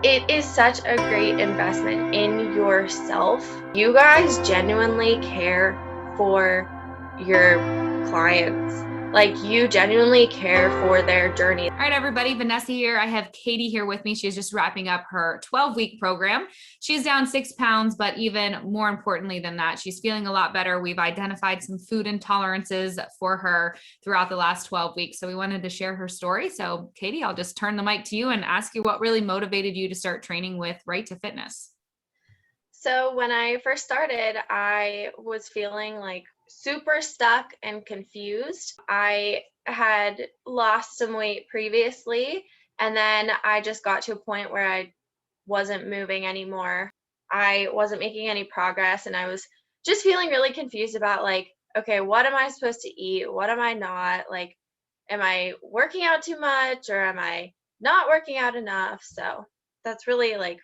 It is such a great investment in yourself. You guys genuinely care for your clients. Like, you genuinely care for their journey. All right, everybody, Vanessa here. I have Katie here with me. She's just wrapping up her 12-week program. She's down 6 pounds, but even more importantly than that, she's feeling a lot better. We've identified some food intolerances for her throughout the last 12 weeks. So we wanted to share her story. So Katie, I'll just turn the mic to you and ask you what really motivated you to start training with Right to Fitness. So when I first started, I was feeling like super stuck and confused. I had lost some weight previously, and then I just got to a point where I wasn't moving anymore. I wasn't making any progress, and I was just feeling really confused about, like, okay, what am I supposed to eat? What am I not? Like, am I working out too much, or am I not working out enough? So that's really like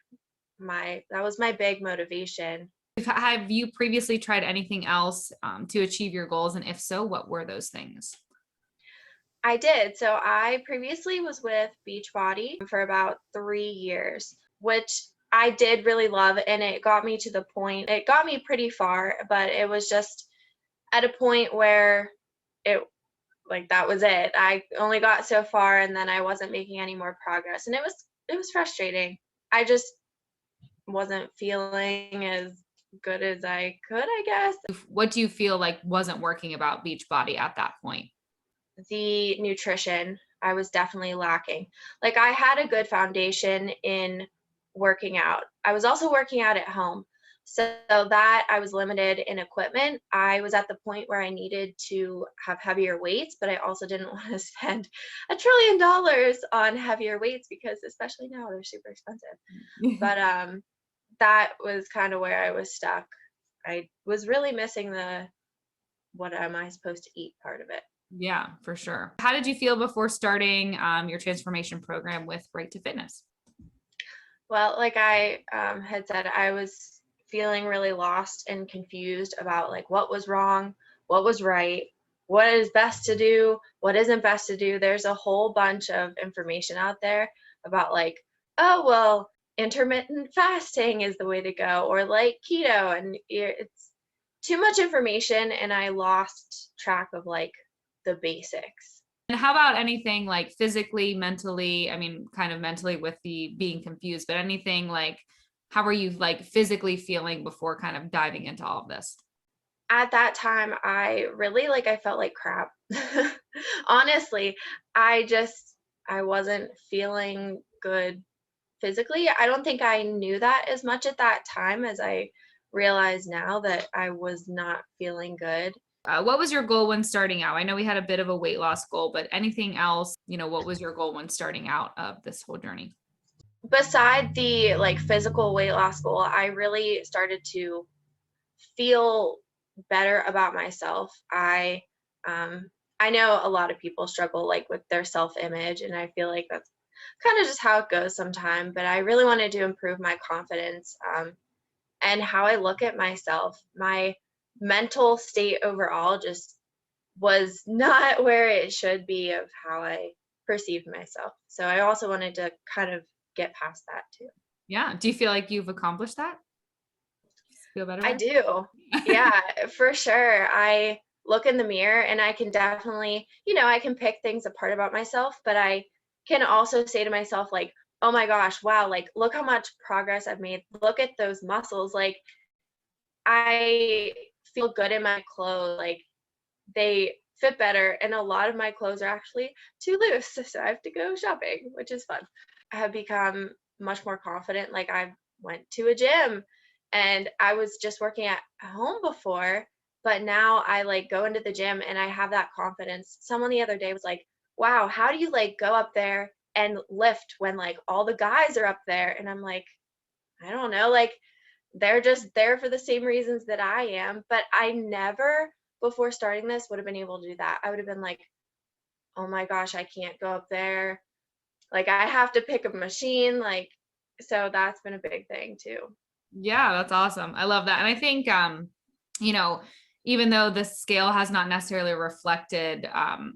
that was my big motivation. Have you previously tried anything else to achieve your goals? And if so, what were those things? I did. So I previously was with Beachbody for about 3 years, which I did really love. And it got me to the point, it got me pretty far, but it was just at a point where it, like, that was it. I only got so far, and then I wasn't making any more progress. And it was frustrating. I just wasn't feeling as good as I could, I guess. What do you feel like wasn't working about Beachbody at that point? The nutrition, I was definitely lacking. Like, I had a good foundation in working out. I was also working out at home. So that I was limited in equipment. I was at the point where I needed to have heavier weights, but I also didn't want to spend $1 trillion on heavier weights, because especially now they're super expensive. But that was kind of where I was stuck. I was really missing the what am I supposed to eat part of it. Yeah, for sure. How did you feel before starting your transformation program with Right to Fitness? Well, like I had said, I was feeling really lost and confused about, like, what was wrong, what was right, what is best to do, what isn't best to do. There's a whole bunch of information out there about, like, oh, well, intermittent fasting is the way to go, or like keto, and it's too much information, and I lost track of, like, the basics. And how about anything like physically, mentally? I mean, kind of mentally with the being confused, but anything like how were you like physically feeling before kind of diving into all of this? At that time, I really, like, I felt like crap. Honestly, I wasn't feeling good physically. I don't think I knew that as much at that time as I realize now, that I was not feeling good. What was your goal when starting out? I know we had a bit of a weight loss goal, but anything else, what was your goal when starting out of this whole journey? Beside the, like, physical weight loss goal, I really started to feel better about myself. I know a lot of people struggle, like, with their self-image, and I feel like that's kind of just how it goes sometimes. But I really wanted to improve my confidence, and how I look at myself. My mental state overall just was not where it should be of how I perceived myself. So I also wanted to kind of get past that too. Yeah. Do you feel like you've accomplished that? Feel better I about do. it? Yeah, for sure. I look in the mirror, and I can definitely, I can pick things apart about myself, but I can also say to myself, like, oh my gosh, wow, like, look how much progress I've made. Look at those muscles. Like, I feel good in my clothes. Like, they fit better, and a lot of my clothes are actually too loose, so I have to go shopping, which is fun. I have become much more confident. Like, I went to a gym, and I was just working at home before, but now I, like, go into the gym and I have that confidence. Someone the other day was like, wow, how do you, like, go up there and lift when, like, all the guys are up there? And I'm like, I don't know, like, they're just there for the same reasons that I am. But I never, before starting this, would have been able to do that. I would have been like, oh my gosh, I can't go up there. Like, I have to pick a machine. Like, so that's been a big thing too. Yeah, that's awesome. I love that. And I think, you know, even though the scale has not necessarily reflected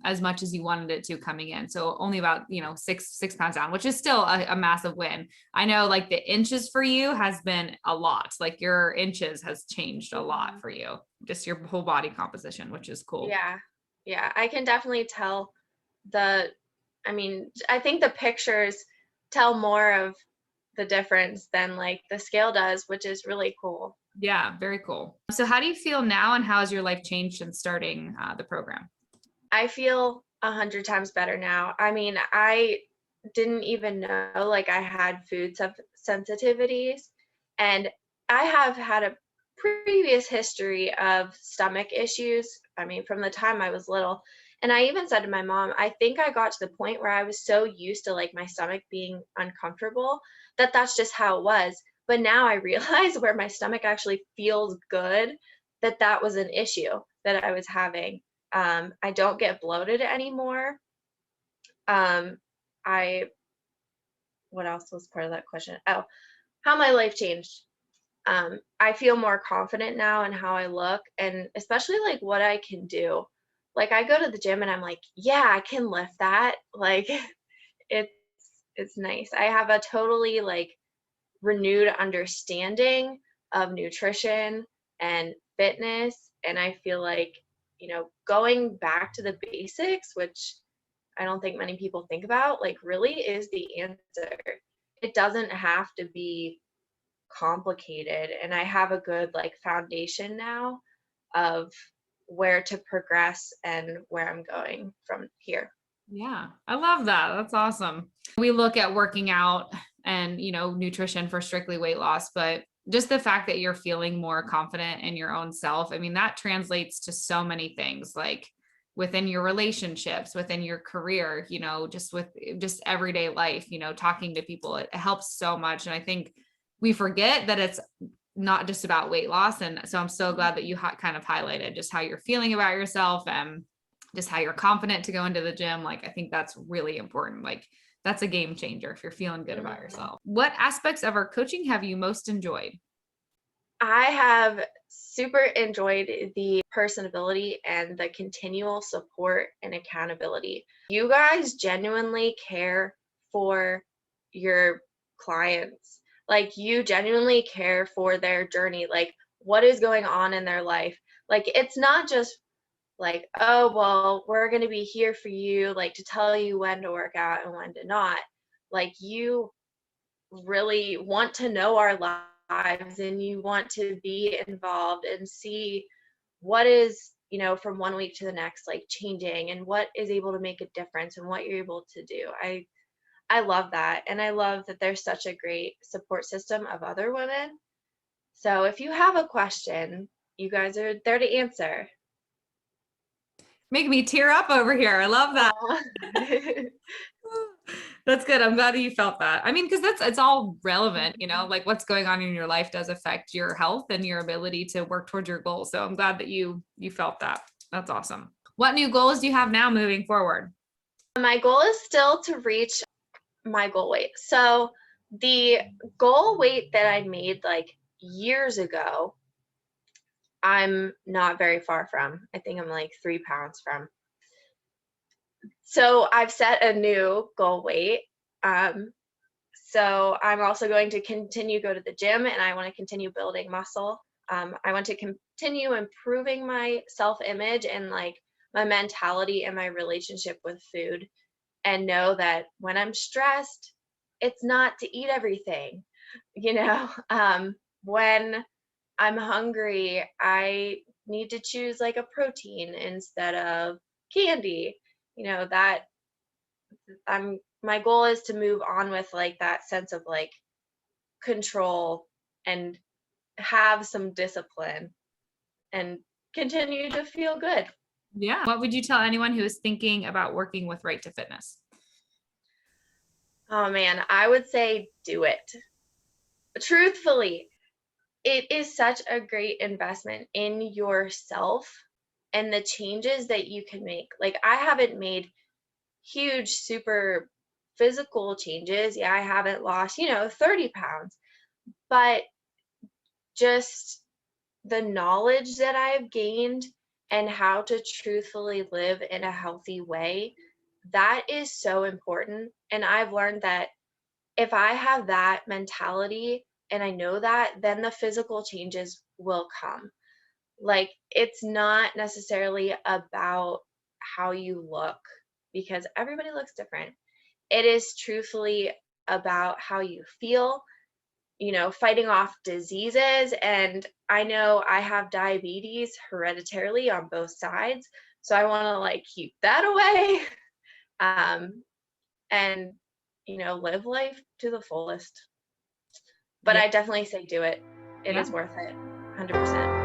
as much as you wanted it to coming in. So only about, 6 pounds down, which is still a massive win. I know like the inches for you has been a lot. Like your inches has changed a lot for you, just your whole body composition, which is cool. Yeah. Yeah. I can definitely tell I think the pictures tell more of the difference than like the scale does, which is really cool. Yeah, very cool. So how do you feel now, and how has your life changed since starting the program? I feel 100 times better now. I mean, I didn't even know like I had food sensitivities, and I have had a previous history of stomach issues. I mean, from the time I was little. And I even said to my mom, I think I got to the point where I was so used to like my stomach being uncomfortable that that's just how it was. But now I realize where my stomach actually feels good, that that was an issue that I was having. I don't get bloated anymore. Um, I What else was part of that question? Oh, how my life changed. I feel more confident now in how I look, and especially like what I can do. Like I go to the gym and I'm like, yeah, I can lift that. Like it's it's nice. I have a totally like renewed understanding of nutrition and fitness, and I feel like, going back to the basics, which I don't think many people think about, like really is the answer. It doesn't have to be complicated, and I have a good like foundation now of where to progress and where I'm going from here. Yeah, I love that. That's awesome. We look at working out and, nutrition for strictly weight loss, but just the fact that you're feeling more confident in your own self, I mean, that translates to so many things, like within your relationships, within your career, just with just everyday life, talking to people, it helps so much. And I think we forget that it's not just about weight loss. And so I'm so glad that you kind of highlighted just how you're feeling about yourself and just how you're confident to go into the gym. Like, I think that's really important. Like, that's a game changer if you're feeling good about yourself. What aspects of our coaching have you most enjoyed? I have super enjoyed the personability and the continual support and accountability. You guys genuinely care for your clients. Like, you genuinely care for their journey, like what is going on in their life. Like, it's not just like, oh, well, we're going to be here for you, like to tell you when to work out and when to not. Like, you really want to know our lives, and you want to be involved and see what is, from one week to the next, like changing, and what is able to make a difference and what you're able to do. I love that, and I love that there's such a great support system of other women. So if you have a question, you guys are there to answer. Make me tear up over here. I love that. Aw. That's good. I'm glad that you felt that. I mean, because it's all relevant, like what's going on in your life does affect your health and your ability to work towards your goals. So I'm glad that you felt that. That's awesome. What new goals do you have now moving forward? My goal is still to reach my goal weight. So the goal weight that I made like years ago, I'm not very far from. I think I'm like 3 pounds from. So I've set a new goal weight. So I'm also going to continue go to the gym, and I want to continue building muscle. I want to continue improving my self-image and like my mentality and my relationship with food, and know that when I'm stressed, it's not to eat everything. When I'm hungry, I need to choose like a protein instead of candy. That my goal is to move on with like that sense of like control, and have some discipline, and continue to feel good. Yeah. What would you tell anyone who is thinking about working with Right to Fitness? Oh man, I would say do it. Truthfully, it is such a great investment in yourself and the changes that you can make. Like, I haven't made huge, super physical changes. Yeah, I haven't lost, 30 pounds, but just the knowledge that I've gained and how to truthfully live in a healthy way, that is so important. And I've learned that if I have that mentality and I know that, then the physical changes will come. Like, it's not necessarily about how you look, because everybody looks different. It is truthfully about how you feel, fighting off diseases. And I know I have diabetes hereditarily on both sides. So I want to like keep that away. And, live life to the fullest. But Yeah. I definitely say do it. It Yeah. is worth it. 100%.